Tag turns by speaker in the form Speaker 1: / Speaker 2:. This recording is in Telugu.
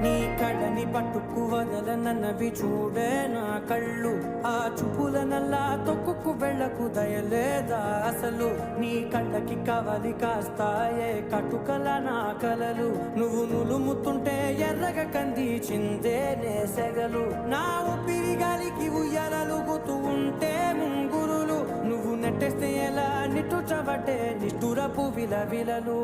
Speaker 1: నీ కళ్ళని పట్టుకు వదలనన్నవి చూడే నా కళ్ళు, ఆ చూపుల నల్లా తొక్కుకు వెళ్ళకు దయలేదా అసలు. నీ కళ్ళకి కవలి కాస్తాయే కటుకల నా కలలు, నువ్వు నులుముతుంటే ఎర్రగ కంది చిందే నేసెగలు. నా ఊపిరి గాలికి ఉయ్యాలలుగుతూ ఉంటే ముంగురులు, నువ్వు నెట్టేస్తే ఎలా నిట్టుచబట్టే నిష్ఠురపు విలవిలలు.